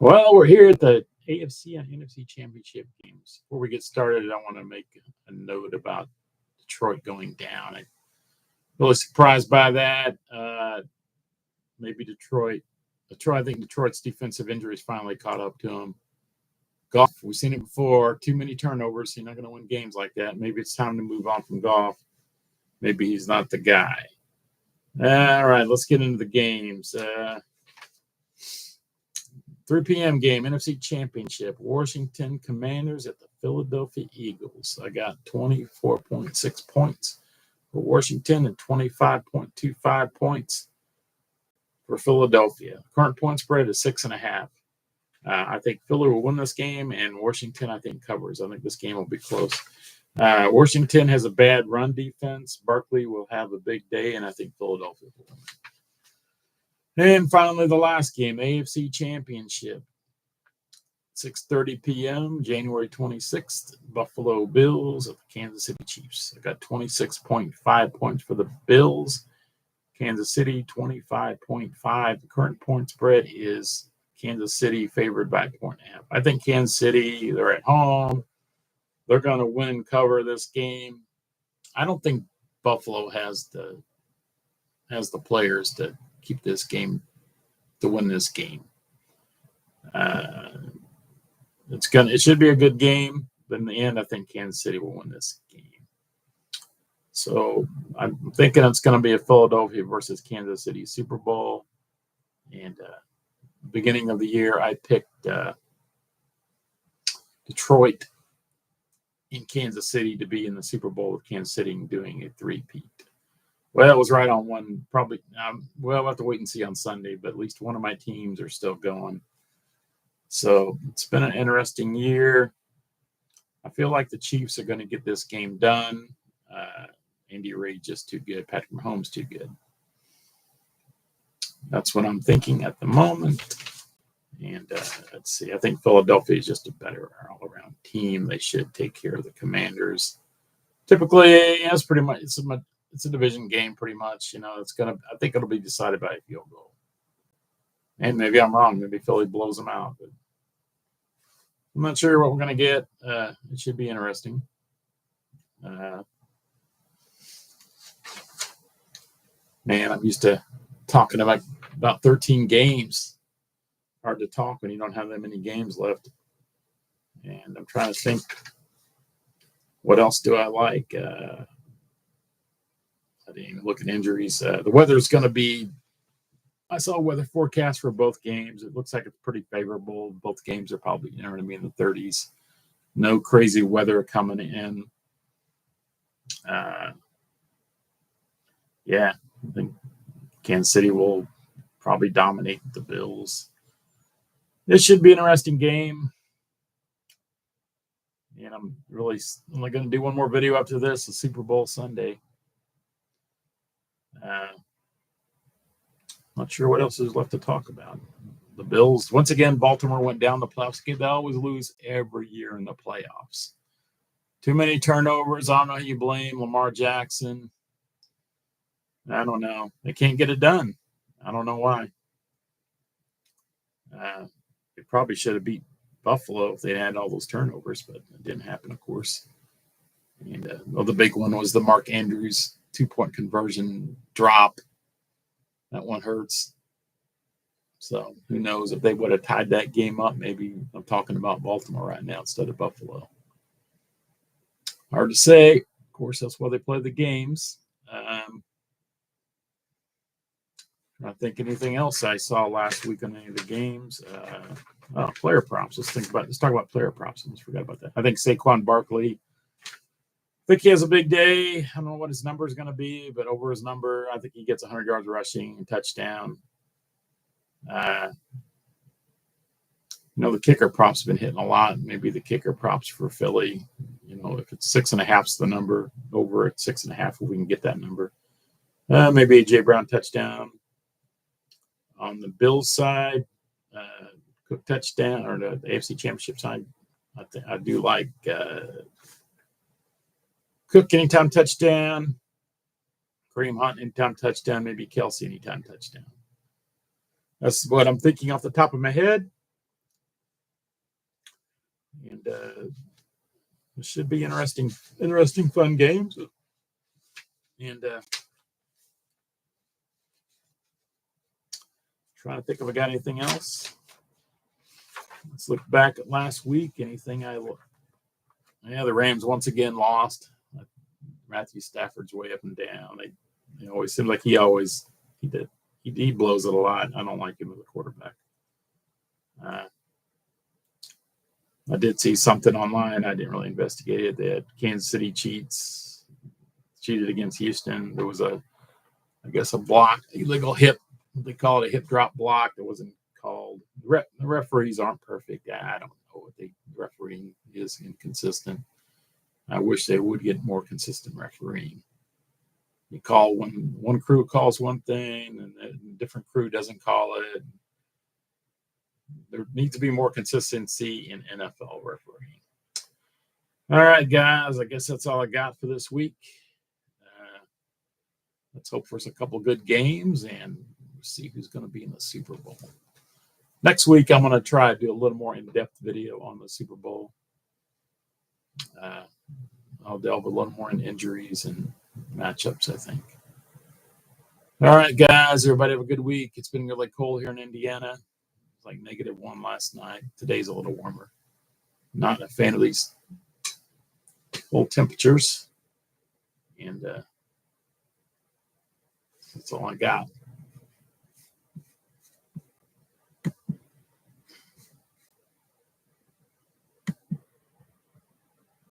Well, we're here at the AFC and NFC Championship games. Before we get started, I want to make a note about Detroit going down. I'm really surprised by that. Maybe Detroit. I think Detroit's defensive injuries finally caught up to them. Goff, we've seen it before. Too many turnovers. You're not going to win games like that. Maybe it's time to move on from Goff. Maybe he's not the guy. All right, let's get into the games. 3 p.m. game, NFC Championship, Washington Commanders at the Philadelphia Eagles. I got 24.6 points for Washington and 25.25 points for Philadelphia. Current point spread is 6.5. I think Philly will win this game, and Washington, I think, covers. I think this game will be close. Washington has a bad run defense. Barkley will have a big day, and I think Philadelphia will win. And finally, the last game, AFC Championship, 6:30 p.m., January 26th, Buffalo Bills at the Kansas City Chiefs. I got 26.5 points for the Bills. Kansas City, 25.5. The current point spread is Kansas City favored by 1.5. I think Kansas City, they're at home. They're going to win and cover this game. I don't think Buffalo has the players to keep this game, to win this game. It should be a good game, but in the end, I think Kansas City will win this game. So I'm thinking it's going to be a Philadelphia versus Kansas City Super Bowl. And beginning of the year, I picked Detroit in Kansas City to be in the Super Bowl with Kansas City and doing a three-peat. Well, it was right on one. Probably, we'll have to wait and see on Sunday, but at least one of my teams are still going. So it's been an interesting year. I feel like the Chiefs are going to get this game done. Andy Reid just too good. Patrick Mahomes too good. That's what I'm thinking at the moment. And let's see. I think Philadelphia is just a better all-around team. They should take care of the Commanders. Typically, it's pretty much it's a division game, pretty much. I think it'll be decided by a field goal. And maybe I'm wrong. Maybe Philly blows them out. But I'm not sure what we're going to get. It should be interesting. Man, I'm used to talking about 13 games. Hard to talk when you don't have that many games left. And I'm trying to think, what else do I like? I didn't even look at injuries. The weather's going to be, I saw a weather forecast for both games. It looks like it's pretty favorable. Both games are probably, in the 30s. No crazy weather coming in. I think Kansas City will probably dominate the Bills. This should be an interesting game. And I'm only going to do one more video after this, the Super Bowl Sunday. Not sure what else is left to talk about. The Bills, once again, Baltimore went down the playoffs. They always lose every year in the playoffs. Too many turnovers. I don't know who you blame. Lamar Jackson. I don't know. They can't get it done. I don't know why. They probably should have beat Buffalo if they had all those turnovers, but it didn't happen, of course. And the big one was the Mark Andrews 2-point conversion drop. That one hurts. So who knows if they would have tied that game up. Maybe I'm talking about Baltimore right now instead of Buffalo. Hard to say. Of course, that's why they play the games. I think anything else I saw last week on any of the games. Player props. Let's talk about player props. I almost forgot about that. I think Saquon Barkley. I think he has a big day. I don't know what his number is going to be, but over his number, I think he gets 100 yards rushing and touchdown. The kicker props have been hitting a lot. Maybe the kicker props for Philly. If it's 6.5 is the number, over at 6.5, if we can get that number. Maybe A.J. Brown touchdown. On the Bills side, Cook touchdown, or the AFC Championship side, I do like Cook anytime touchdown, Kareem Hunt anytime touchdown, maybe Kelsey anytime touchdown. That's what I'm thinking off the top of my head. And it should be interesting, fun games. And trying to think if I got anything else. Let's look back at last week. Anything I look? Yeah, the Rams once again lost. Matthew Stafford's way up and down. It always seems like he blows it a lot. I don't like him as a quarterback. I did see something online. I didn't really investigate it. That Kansas City cheated against Houston. There was a block, illegal hip. They call it a hip drop block. That wasn't called. The referees aren't perfect. I don't know what the refereeing is inconsistent. I wish they would get more consistent refereeing. You call one crew calls one thing and a different crew doesn't call it. There needs to be more consistency in NFL refereeing. All right, guys, I guess that's all I got for this week. Let's hope for a couple good games and see who's going to be in the Super Bowl. Next week, I'm going to try to do a little more in-depth video on the Super Bowl. I'll delve a little more in injuries and matchups, I think. All right, guys, everybody have a good week. It's been really cold here in Indiana. It's like -1 last night. Today's a little warmer. Not a fan of these cold temperatures. And that's all I got.